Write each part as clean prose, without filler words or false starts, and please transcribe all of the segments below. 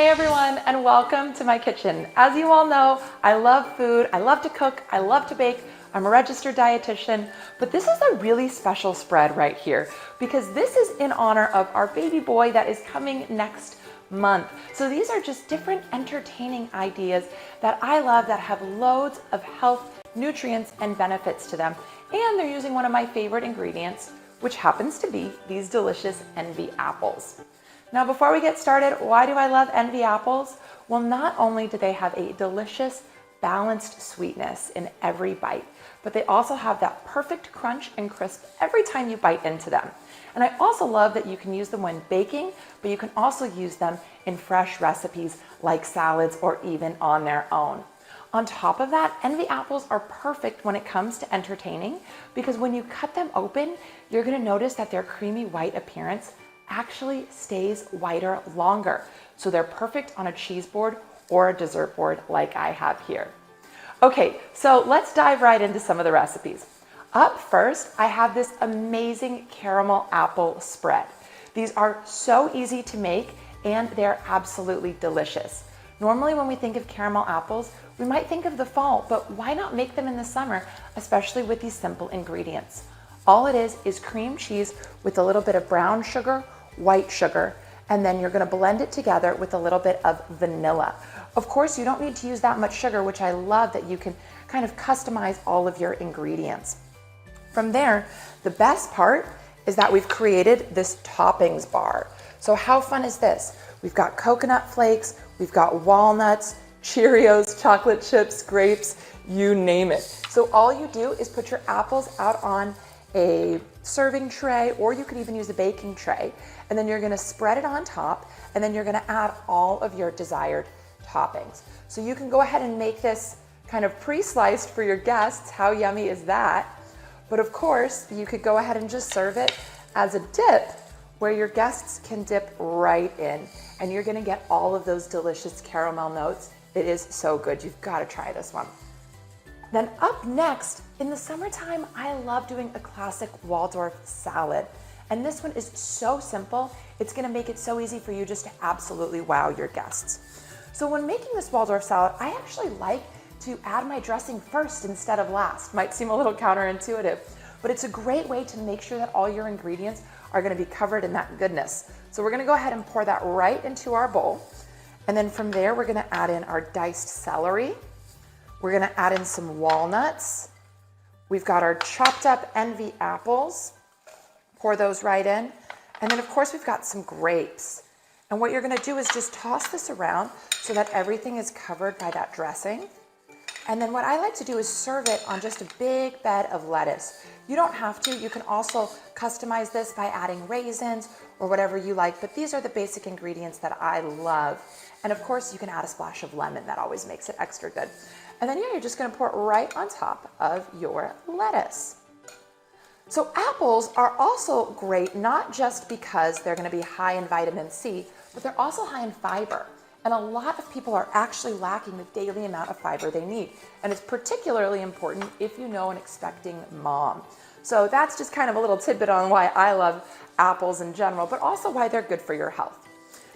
Hey everyone, and welcome to my kitchen. As you all know, I love food, I love to cook, I love to bake. I'm a registered dietitian, but this is a really special spread right here because this is in honor of our baby boy that is coming next month. So these are just different entertaining ideas that I love that have loads of health, nutrients, and benefits to them. And they're using one of my favorite ingredients, which happens to be these delicious envy apples. Now, before we get started, why do I love envy apples? Well, not only do they have a delicious, balanced sweetness in every bite, but they also have that perfect crunch and crisp every time you bite into them. And I also love that you can use them when baking, but you can also use them in fresh recipes like salads or even on their own. On top of that, envy apples are perfect when it comes to entertaining because when you cut them open, you're gonna notice that their creamy white appearance actually stays whiter longer. So they're perfect on a cheese board or a dessert board like I have here. Okay, so let's dive right into some of the recipes. Up first, I have this amazing caramel apple spread. These are so easy to make and they're absolutely delicious. Normally when we think of caramel apples, we might think of the fall, but why not make them in the summer, especially with these simple ingredients? All it is cream cheese with a little bit of brown sugar, white sugar, and then you're gonna blend it together with a little bit of vanilla. Of course, you don't need to use that much sugar, which I love that you can kind of customize all of your ingredients. From there, the best part is that we've created this toppings bar. So how fun is this? We've got coconut flakes, we've got walnuts, Cheerios, chocolate chips, grapes, you name it. So all you do is put your apples out on a serving tray, or you could even use a baking tray, and then you're gonna spread it on top, and then you're gonna add all of your desired toppings. So you can go ahead and make this kind of pre-sliced for your guests. How yummy is that? But of course, you could go ahead and just serve it as a dip where your guests can dip right in, and you're gonna get all of those delicious caramel notes. It is so good. You've gotta try this one. Then up next, in the summertime, I love doing a classic Waldorf salad. And this one is so simple, it's gonna make it so easy for you just to absolutely wow your guests. So when making this Waldorf salad, I actually like to add my dressing first instead of last. Might seem a little counterintuitive, but it's a great way to make sure that all your ingredients are gonna be covered in that goodness. So we're gonna go ahead and pour that right into our bowl. And then from there, we're gonna add in our diced celery. We're gonna add in some walnuts. We've got our chopped up envy apples. Pour those right in. And then of course we've got some grapes. And what you're gonna do is just toss this around so that everything is covered by that dressing. And then what I like to do is serve it on just a big bed of lettuce. You don't have to, you can also customize this by adding raisins or whatever you like, but these are the basic ingredients that I love. And of course you can add a splash of lemon, that always makes it extra good. And then yeah, you're just gonna pour it right on top of your lettuce. So apples are also great, not just because they're gonna be high in vitamin C, but they're also high in fiber. And a lot of people are actually lacking the daily amount of fiber they need. And it's particularly important if you know an expecting mom. So that's just kind of a little tidbit on why I love apples in general, but also why they're good for your health.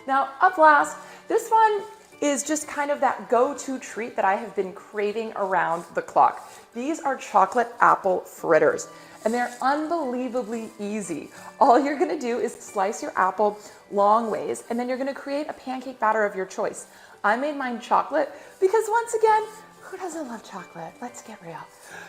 Now, up last, this one is just kind of that go-to treat that I have been craving around the clock. These are chocolate apple fritters, and they're unbelievably easy. All you're gonna do is slice your apple long ways, and then you're gonna create a pancake batter of your choice. I made mine chocolate because once again, who doesn't love chocolate? Let's get real.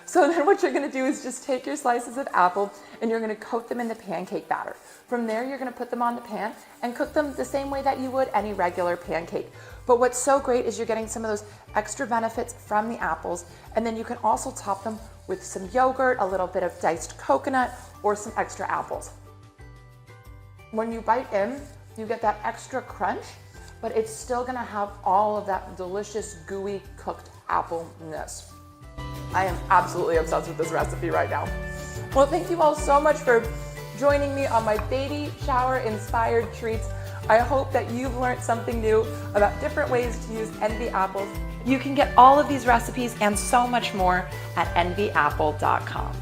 So then what you're gonna do is just take your slices of apple and you're gonna coat them in the pancake batter. From there, you're gonna put them on the pan and cook them the same way that you would any regular pancake. But what's so great is you're getting some of those extra benefits from the apples, and then you can also top them with some yogurt, a little bit of diced coconut, or some extra apples. When you bite in, you get that extra crunch, but it's still gonna have all of that delicious, gooey, cooked appleness. I am absolutely obsessed with this recipe right now. Well, thank you all so much for joining me on my baby shower inspired treats. I hope that you've learned something new about different ways to use envy apples. You can get all of these recipes and so much more at envyapple.com.